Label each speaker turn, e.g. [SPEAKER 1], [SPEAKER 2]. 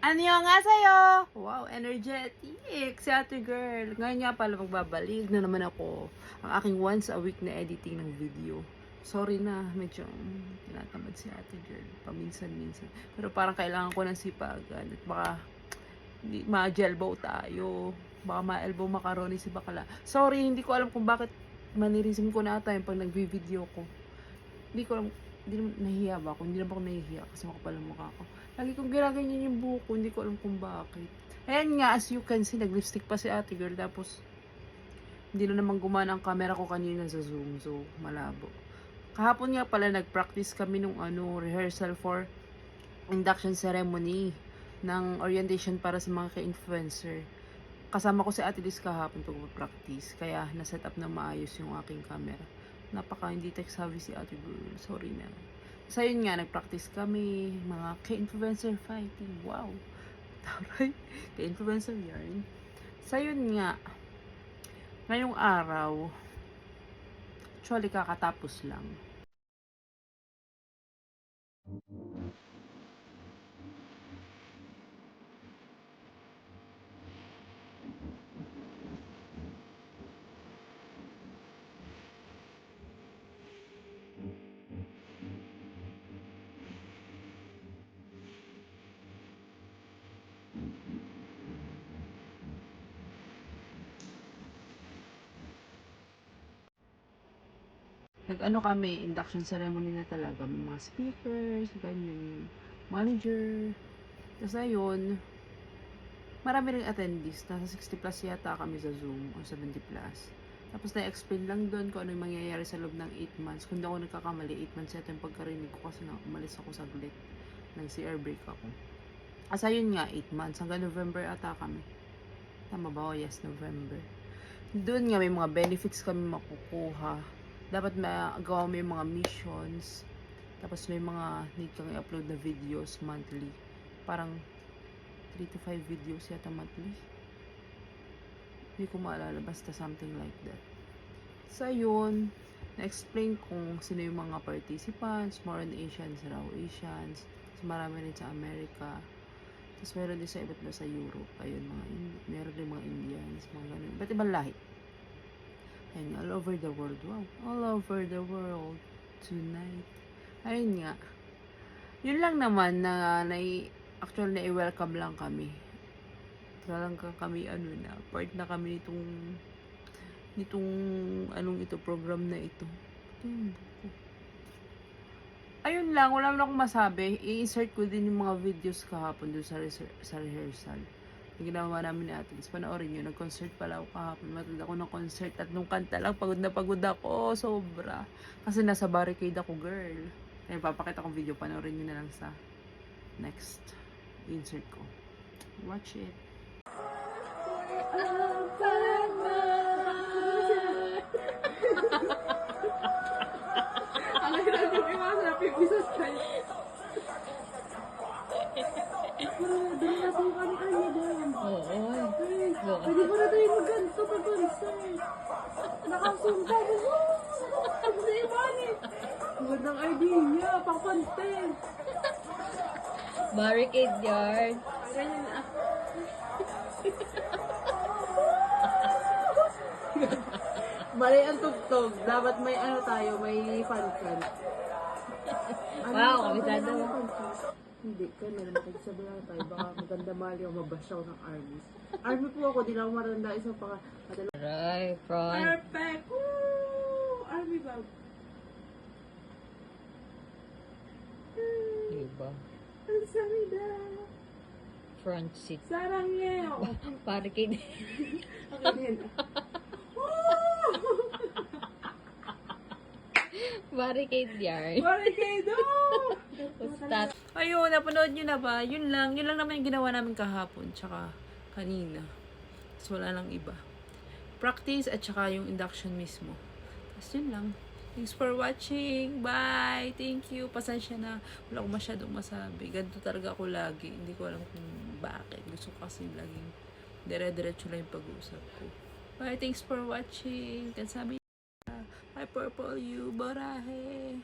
[SPEAKER 1] Annyeonghaseyo! Wow, energetic! Si ate girl. Ngayon nga pala magbabalik na naman ako ang aking once a week na editing ng video. Sorry na, medyo tinatamad si ate girl. Paminsan-minsan. Pero parang kailangan ko ng sipagan. At baka ma-jelbow tayo. Baka ma-elbow macaroni si bakala. Sorry, hindi ko alam kung bakit manirism ko na ata yung pag nag-video ko. Hindi ko alam, hindi naman nahihiya ba ako? Hindi naman ako nahihiya kasi makapal ang mukha ko. Lagi kong ginaganyan yung buhok ko, hindi ko alam kung bakit. Ayan nga, as you can see, nag-lipstick pa si ate girl. Tapos, hindi na naman gumana ang camera ko kanina sa Zoom. So, malabo. Kahapon nga pala, nag-practice kami nung rehearsal for induction ceremony ng orientation para sa mga ka-influencer. Kasama ko si Ate Liz kahapon pag-practice. Kaya, na-set up na maayos yung aking camera. Napaka hindi tech-savvy si ate girl. Sorry na. So, yun nga, nag-practice kami. Mga ka-influencer fighting. Wow. Taray. Ka-influencer yarn. So, yun nga. Ngayong araw, actually, kakatapos lang. Nag-ano kami, induction ceremony na talaga. May mga speakers, ganyan, manager. Tapos ayun, marami ring attendees. Nasa 60 plus yata kami sa Zoom, o 70 plus. Tapos na-explain lang doon kung ano yung mangyayari sa loob ng 8 months. Kung di ako nagkakamali, 8 months yata yung pagkarinig ko kasi na umalis ako saglit. Nag-CR break ako. Asa yun nga, 8 months. Hanggang November ata kami. Tama ba? Oh, yes, November. Doon nga may mga benefits kami makukuha. Dapat magawa mo yung mga missions. Tapos may mga need kang i-upload na videos monthly. Parang 3 to 5 videos yata monthly. Hindi ko maalala. Basta something like that. So, yun. Na-explain kung sino yung mga participants. More on Asians, raw Asians. Tapos marami rin sa America. Tapos meron din sa iba't iba sa Europe. Ayun, meron din mga Indians, mga ganun. Iba't ibang lahi. Ayun, all over the world. Wow, all over the world tonight. Ayun nga. Yun lang naman na actually na-welcome lang kami. Talagang kami part na kami nitong ito, program na ito. Ayun lang, wala lang akong masabi. I-insert ko din yung mga videos kahapon doon sa rehearsal. Yung ginawa namin ni Ate Liz. Panoorin nyo, nag-concert pala ako kahapon. Matanda ako ng concert at nung kanta lang, pagod na pagod ako. Sobra. Kasi nasa barricade ako, girl. Kaya papakita kong video, panoorin nyo na lang sa next insert ko. Watch it. Ang hirap yung iwasan, pipisas tayo. Dali na suka ni Kanye doon. Oo. Pwede ko na tayo mag-ganto pa doon, sir. Nakasunta mo. Ang sa ibanit. Magandang idea, pang content.
[SPEAKER 2] Barricade yard.
[SPEAKER 1] Ganyan na. Bali ang tugtog. Dapat may tayo, may fan-fan.
[SPEAKER 2] Wow, kabisado mo.
[SPEAKER 1] Hindi ka, meron pagsabihan tayo. Baka maganda mali o mabash ako ng army. Army po ako, di lang ako maranda. Isang paka...
[SPEAKER 2] Right, front.
[SPEAKER 1] Perfect! Woo! Army bag.
[SPEAKER 2] Diba?
[SPEAKER 1] Ang sarida.
[SPEAKER 2] Front seat.
[SPEAKER 1] Sarang yeo.
[SPEAKER 2] Barricade.
[SPEAKER 1] Okay din.
[SPEAKER 2] Barricade yard.
[SPEAKER 1] Barricade!
[SPEAKER 2] Stop.
[SPEAKER 1] Ayun, napanood nyo na ba? Yun lang naman yung ginawa namin kahapon, tsaka kanina. Tapos wala lang iba. Practice at tsaka yung induction mismo. Tapos yun lang. Thanks for watching. Bye! Thank you. Pasensya na. Wala akong masyadong masabi. Ganito talaga ako lagi. Hindi ko alam kung bakit. Gusto ko kasi laging dire-diretso lang yung pag-uusap ko. Bye! Thanks for watching. Kansabi. Hi, Purple You. Barahe!